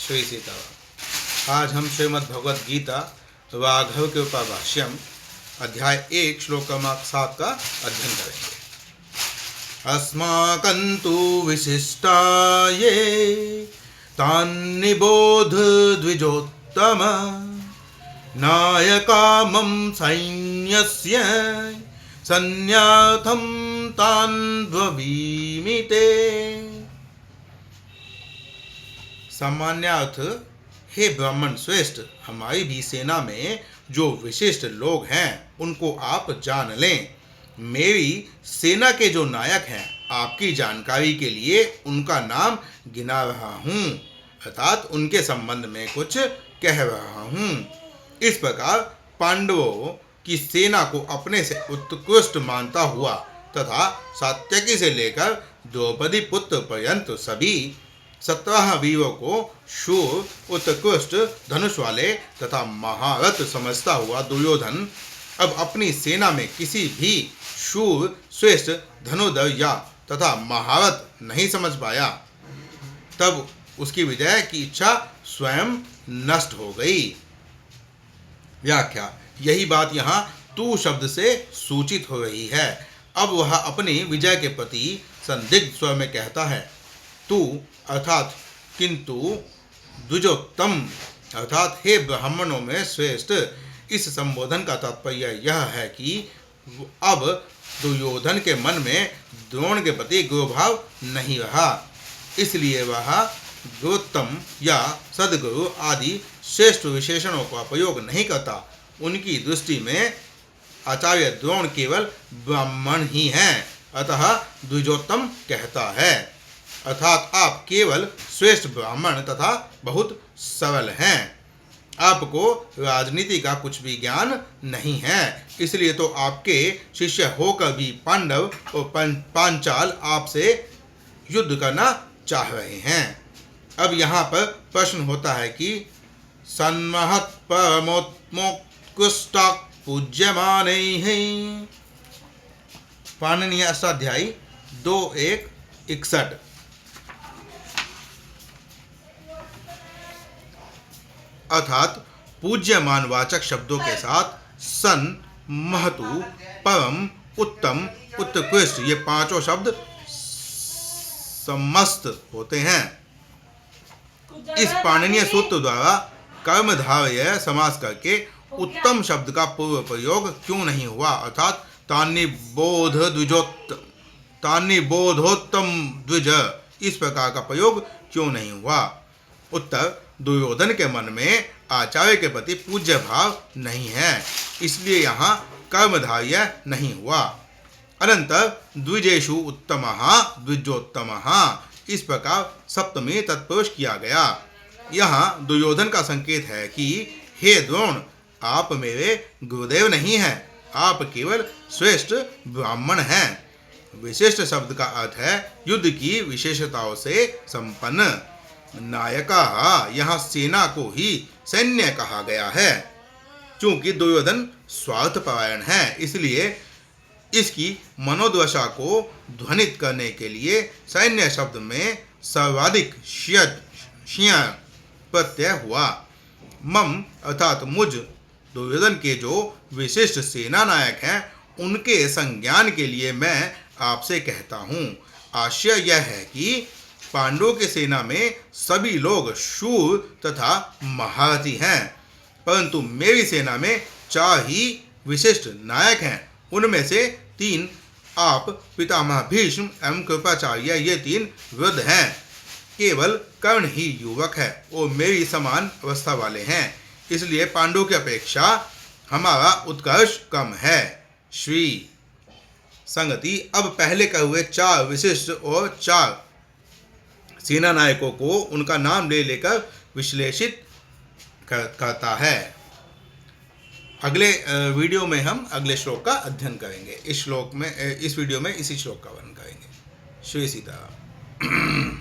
श्री सीताराम। आज हम श्रीमद् भगवद गीता वाघव के उपाभाष्यम अध्याय 1 श्लोक क्रमांक 7 का अध्ययन करेंगे। अस्माकन्तु विशिष्टाये तान्निबोध द्विजोत्तम नायकामं सैन्यस्य सन्याथं तान् ब्रवीमि। सामान्य अर्थ, हे ब्राह्मण श्रेष्ठ, हमारी भी सेना में जो विशिष्ट लोग हैं उनको आप जान लें। मेरी सेना के जो नायक हैं आपकी जानकारी के लिए उनका नाम गिना रहा हूँ, अर्थात उनके संबंध में कुछ कह रहा हूँ। इस प्रकार पांडवों की सेना को अपने से उत्कृष्ट मानता हुआ तथा सात्यकी से लेकर द्रौपदी पुत्र पर्यंत सभी 17 वीरों को शूर, उत्कृष्ट धनुष वाले तथा महारथ समझता हुआ दुर्योधन अब अपनी सेना में किसी भी शूर, श्रेष्ठ धनुर्धर या तथा महारथ नहीं समझ पाया। तब उसकी विजय की इच्छा स्वयं नष्ट हो गई। व्याख्या, यही बात यहाँ तू शब्द से सूचित हो रही है। अब वह अपनी विजय के प्रति संदिग्ध स्वर में कहता है। तू अर्थात किंतु, द्विजोत्तम अर्थात हे ब्राह्मणों में श्रेष्ठ। इस संबोधन का तात्पर्य यह है कि अब दुर्योधन के मन में द्रोण के प्रति गुरुभाव नहीं रहा, इसलिए वह गुरुत्तम या सद्गुरु आदि श्रेष्ठ विशेषणों का प्रयोग नहीं करता। उनकी दृष्टि में आचार्य द्रोण केवल ब्राह्मण ही हैं, अतः द्विजोत्तम कहता है, अर्थात आप केवल श्रेष्ठ ब्राह्मण तथा बहुत सरल हैं। आपको राजनीति का कुछ भी ज्ञान नहीं है, इसलिए तो आपके शिष्य होकर भी पांडव और पांचाल आपसे युद्ध करना चाह रहे हैं। अब यहाँ पर प्रश्न होता है कि सन्महत् परमोत्कृष्टा पूज्यमानैः, पाणिनीय अष्टाध्यायी 2:1-61। अर्थात पूज्यमान वाचक शब्दों के साथ सन, महतु, परम, उत्तम, उत्कृष्ट ये पांचों शब्द समस्त होते हैं। इस पाणिनीय सूत्र द्वारा कर्मधारय समास करके उत्तम शब्द का पूर्व प्रयोग क्यों नहीं हुआ, अर्थात तान्निबोधोत्तम द्विज, इस प्रकार का प्रयोग क्यों नहीं हुआ? उत्तर, दुर्योधन के मन में आचार्य के प्रति पूज्य भाव नहीं है, इसलिए यहाँ कर्मधार्य नहीं हुआ। अनंतर द्विजेषु उत्तमः द्विजोत्तमः, इस प्रकार सप्तमी तत्पुरुष किया गया। यहाँ दुर्योधन का संकेत है कि हे द्रोण, आप मेरे गुरुदेव नहीं हैं, आप केवल श्रेष्ठ ब्राह्मण हैं। विशिष्ट शब्द का अर्थ है युद्ध की विशेषताओं से संपन्न। नायका, यहाँ सेना को ही सैन्य कहा गया है। चूंकि दुर्योधन स्वार्थपरायण है, इसलिए इसकी मनोदशा को ध्वनित करने के लिए सैन्य शब्द में सर्वाधिक श्य प्रत्यय हुआ। मम अर्थात मुझ दुर्योधन के जो विशिष्ट सेना नायक हैं उनके संज्ञान के लिए मैं आपसे कहता हूँ। आशय यह है कि पांडवों की सेना में सभी लोग शूर तथा महारथी हैं, परंतु मेरी सेना में 4 ही विशिष्ट नायक हैं। उनमें से 3 आप, पितामह भीष्म एवं कृपाचार्य, ये 3 वृद्ध हैं। केवल कर्ण ही युवक है और मेरी समान अवस्था वाले हैं, इसलिए पांडवों की अपेक्षा हमारा उत्कर्ष कम है। श्री संगति, अब पहले कहे हुए 4 विशिष्ट और 4 सेना नायकों को उनका नाम ले लेकर विश्लेषित करता है। अगले वीडियो में हम अगले श्लोक का अध्ययन करेंगे। इस वीडियो में इसी श्लोक का वर्णन करेंगे। श्री सीताराम।